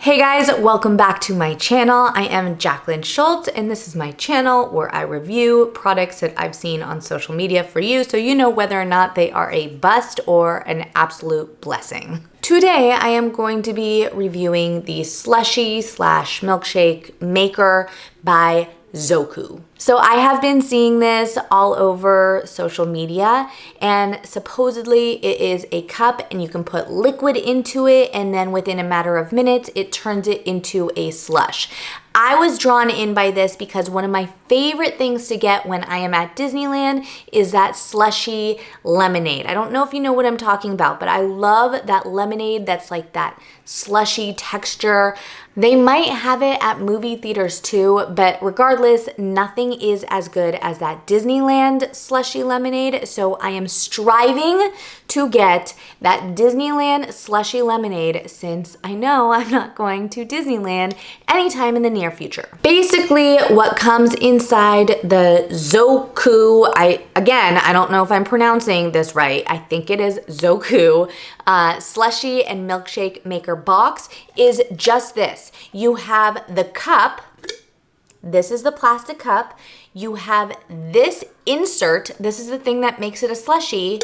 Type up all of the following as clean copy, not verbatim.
Hey guys, welcome back to my channel. I am Jackelyn Shultz and this is my channel where I review products that I've seen on social media for you so you know whether or not they are a bust or an absolute blessing. Today I am going to be reviewing the Slushy / milkshake maker by Zoku. So I have been seeing this all over social media and supposedly it is a cup and you can put liquid into it and then within a matter of minutes it turns it into a slush. I was drawn in by this because one of my favorite things to get when I am at Disneyland is that slushy lemonade. I don't know if you know what I'm talking about, but I love that lemonade that's like that slushy texture. They might have it at movie theaters too, but regardless, nothing is as good as that Disneyland slushy lemonade. So I am striving to get that Disneyland slushy lemonade since I know I'm not going to Disneyland anytime in the near future. Basically, what comes inside the Zoku, I don't know if I'm pronouncing this right. I think it is Zoku slushy and milkshake maker box is just this. You have the cup. This is the plastic cup. You have this insert. This is the thing that makes it a slushy.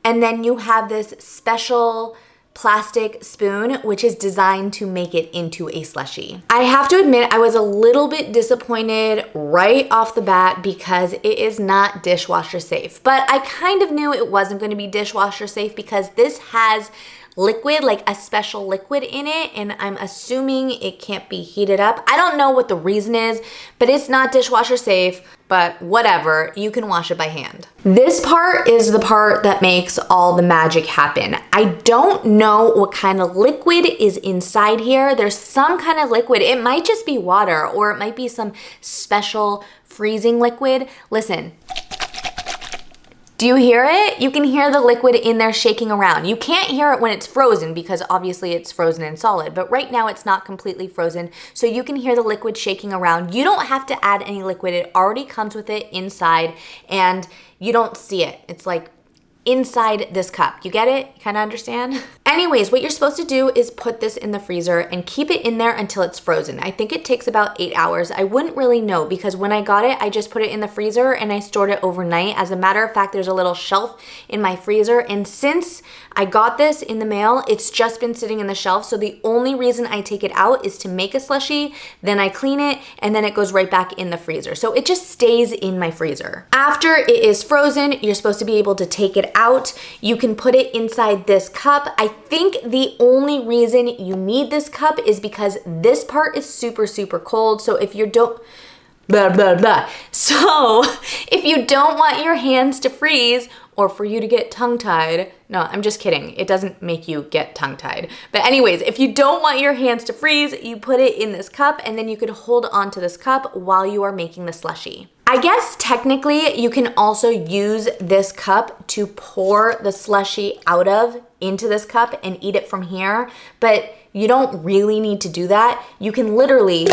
And then you have this special plastic spoon, which is designed to make it into a slushy. I have to admit, I was a little bit disappointed right off the bat because it is not dishwasher safe. But I kind of knew it wasn't going to be dishwasher safe because this has liquid, like a special liquid in it, and I'm assuming it can't be heated up. I don't know what the reason is, but it's not dishwasher safe, but whatever, you can wash it by hand. This part is the part that makes all the magic happen. I don't know what kind of liquid is inside here. There's some kind of liquid. It might just be water or it might be some special freezing liquid. Listen. Do you hear it? You can hear the liquid in there shaking around. You can't hear it when it's frozen because obviously it's frozen and solid, but right now it's not completely frozen, so you can hear the liquid shaking around. You don't have to add any liquid. It already comes with it inside and you don't see it. It's like inside this cup. You get it? You kind of understand? Anyways, what you're supposed to do is put this in the freezer and keep it in there until it's frozen. I think it takes about 8 hours. I wouldn't really know because when I got it, I just put it in the freezer and I stored it overnight. As a matter of fact, there's a little shelf in my freezer, and since I got this in the mail, it's just been sitting in the shelf. So the only reason I take it out is to make a slushie, then I clean it, and then it goes right back in the freezer. So it just stays in my freezer. After it is frozen, you're supposed to be able to take it out. You can put it inside this cup. I think the only reason you need this cup is because this part is super, super cold. So if you don't, blah, blah, blah. So if you don't want your hands to freeze or for you to get tongue-tied, no, I'm just kidding. It doesn't make you get tongue-tied. But anyways, if you don't want your hands to freeze, you put it in this cup and then you could hold on to this cup while you are making the slushie. I guess technically you can also use this cup to pour the slushie out of into this cup and eat it from here, but you don't really need to do that. You can literally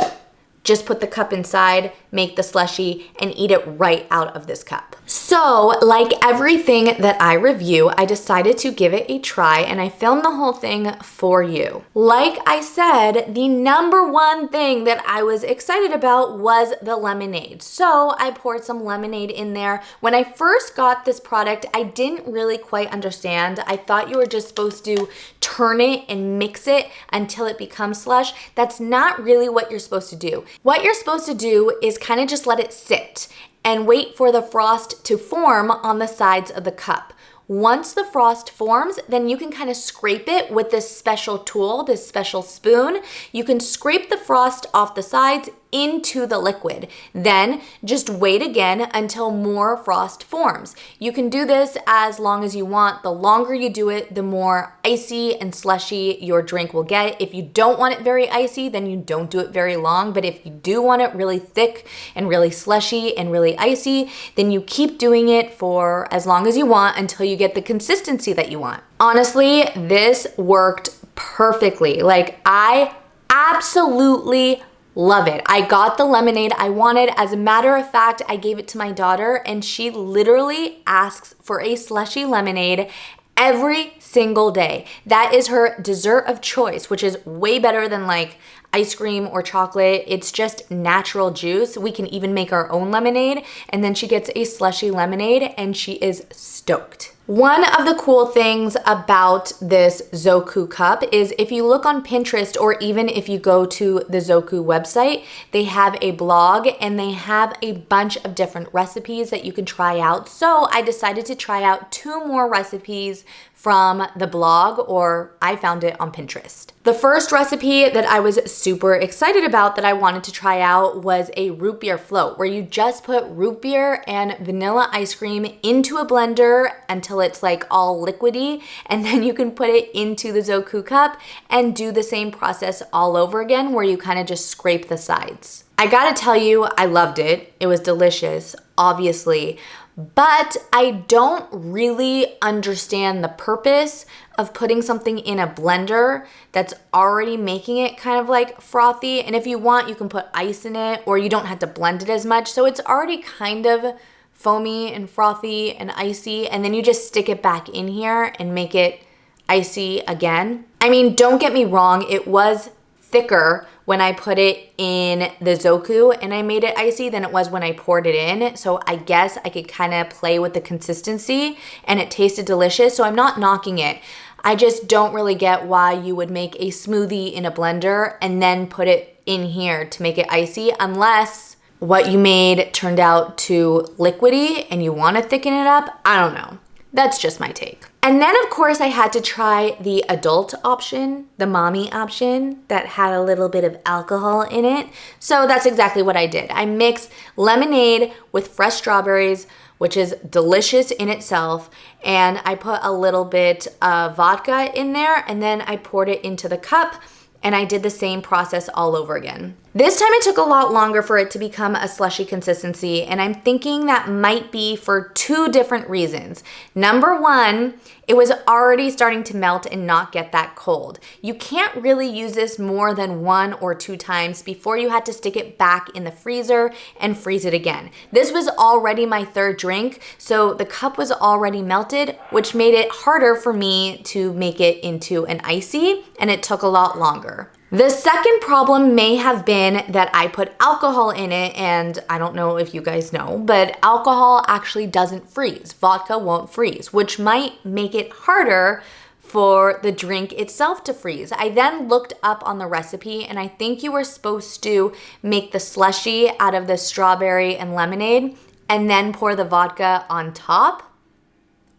just put the cup inside, make the slushie, and eat it right out of this cup. So, like everything that I review, I decided to give it a try and I filmed the whole thing for you. Like I said, the number one thing that I was excited about was the lemonade. So I poured some lemonade in there. When I first got this product, I didn't really quite understand. I thought you were just supposed to turn it and mix it until it becomes slush. That's not really what you're supposed to do. What you're supposed to do is kind of just let it sit and wait for the frost to form on the sides of the cup. Once the frost forms, then you can kind of scrape it with this special tool, this special spoon. You can scrape the frost off the sides into the liquid. Then just wait again until more frost forms. You can do this as long as you want. The longer you do it, the more icy and slushy your drink will get. If you don't want it very icy, then you don't do it very long. But if you do want it really thick and really slushy and really icy, then you keep doing it for as long as you want until you get the consistency that you want. Honestly, this worked perfectly. Like, I absolutely love it. I got the lemonade I wanted. As a matter of fact, I gave it to my daughter and she literally asks for a slushy lemonade every single day. That is her dessert of choice, which is way better than like ice cream or chocolate. It's just natural juice. We can even make our own lemonade. And then she gets a slushy lemonade and she is stoked. One of the cool things about this Zoku cup is if you look on Pinterest or even if you go to the Zoku website, they have a blog and they have a bunch of different recipes that you can try out. So I decided to try out 2 more recipes from the blog, or I found it on Pinterest. The first recipe that I was super excited about that I wanted to try out was a root beer float, where you just put root beer and vanilla ice cream into a blender until it's like all liquidy, and then you can put it into the Zoku cup and do the same process all over again, where you kind of just scrape the sides. I gotta tell you, I loved it. It was delicious, obviously. But I don't really understand the purpose of putting something in a blender that's already making it kind of like frothy. And if you want, you can put ice in it, or you don't have to blend it as much. So it's already kind of foamy and frothy and icy. And then you just stick it back in here and make it icy again. I mean, don't get me wrong, it was thicker when I put it in the Zoku and I made it icy than it was when I poured it in. So I guess I could kind of play with the consistency and it tasted delicious. So I'm not knocking it. I just don't really get why you would make a smoothie in a blender and then put it in here to make it icy, unless what you made turned out too liquidy and you want to thicken it up. I don't know. That's just my take. And then of course I had to try the adult option, the mommy option that had a little bit of alcohol in it. So that's exactly what I did. I mixed lemonade with fresh strawberries, which is delicious in itself. And I put a little bit of vodka in there and then I poured it into the cup and I did the same process all over again. This time it took a lot longer for it to become a slushy consistency, and I'm thinking that might be for 2 different reasons. Number 1, it was already starting to melt and not get that cold. You can't really use this more than 1 or 2 times before you had to stick it back in the freezer and freeze it again. This was already my 3rd drink, so the cup was already melted, which made it harder for me to make it into an icy, and it took a lot longer. The second problem may have been that I put alcohol in it, and I don't know if you guys know, but alcohol actually doesn't freeze. Vodka won't freeze, which might make it harder for the drink itself to freeze. I then looked up on the recipe, and I think you were supposed to make the slushy out of the strawberry and lemonade and then pour the vodka on top,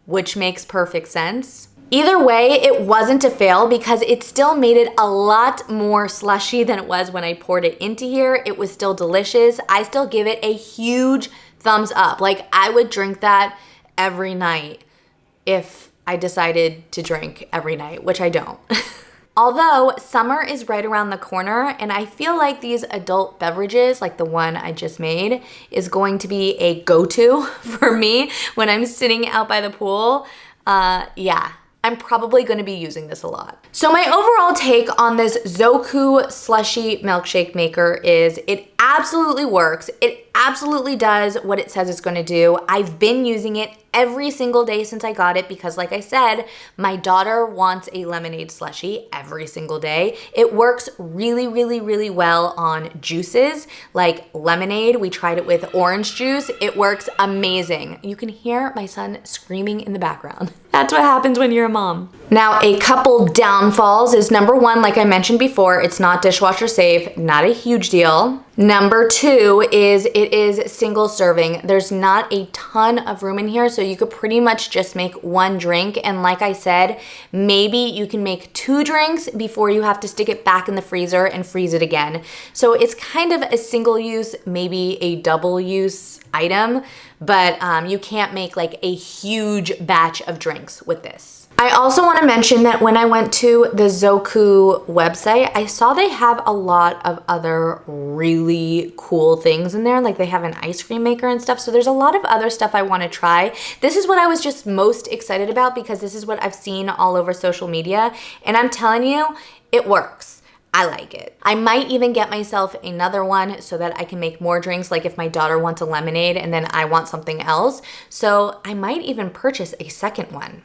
which makes perfect sense. Either way, it wasn't a fail because it still made it a lot more slushy than it was when I poured it into here. It was still delicious. I still give it a huge thumbs up. Like, I would drink that every night if I decided to drink every night, which I don't. Although summer is right around the corner, and I feel like these adult beverages, like the one I just made, is going to be a go-to for me when I'm sitting out by the pool. Yeah. I'm probably going to be using this a lot. So my overall take on this Zoku slushy milkshake maker is it absolutely works. It absolutely does what it says it's going to do. I've been using it every single day since I got it because, like I said, my daughter wants a lemonade slushie every single day. It works really, really, really well on juices like lemonade. We tried it with orange juice. It works amazing. You can hear my son screaming in the background. That's what happens when you're a mom. Now, a couple downfalls is number 1, like I mentioned before, it's not dishwasher safe, not a huge deal. Number 2 is it is single serving. There's not a ton of room in here, so you could pretty much just make 1 drink. And like I said, maybe you can make 2 drinks before you have to stick it back in the freezer and freeze it again. So it's kind of a single use, maybe a double use item, but you can't make like a huge batch of drinks with this. I also want to mention that when I went to the Zoku website, I saw they have a lot of other really cool things in there. Like they have an ice cream maker and stuff. So there's a lot of other stuff I want to try. This is what I was just most excited about because this is what I've seen all over social media. And I'm telling you, it works. I like it. I might even get myself another one so that I can make more drinks, like if my daughter wants a lemonade and then I want something else. So I might even purchase a second one.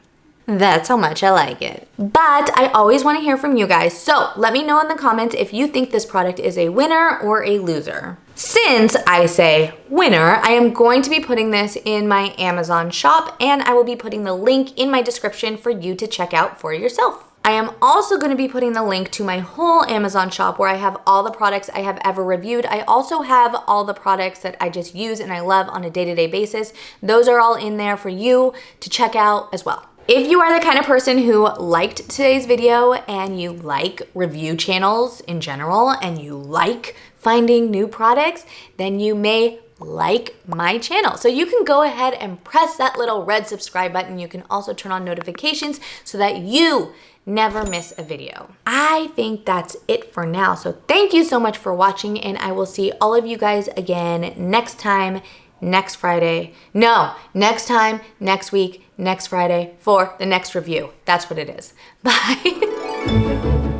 That's how much I like it. But I always want to hear from you guys, so let me know in the comments if you think this product is a winner or a loser. Since I say winner, I am going to be putting this in my Amazon shop, and I will be putting the link in my description for you to check out for yourself. I am also going to be putting the link to my whole Amazon shop where I have all the products I have ever reviewed. I also have all the products that I just use and I love on a day-to-day basis. Those are all in there for you to check out as well. If you are the kind of person who liked today's video and you like review channels in general and you like finding new products, then you may like my channel. So you can go ahead and press that little red subscribe button. You can also turn on notifications so that you never miss a video. I think that's it for now. So thank you so much for watching, and I will see all of you guys again next time, next Friday. No, next time, next week, next Friday for the next review. That's what it is. Bye.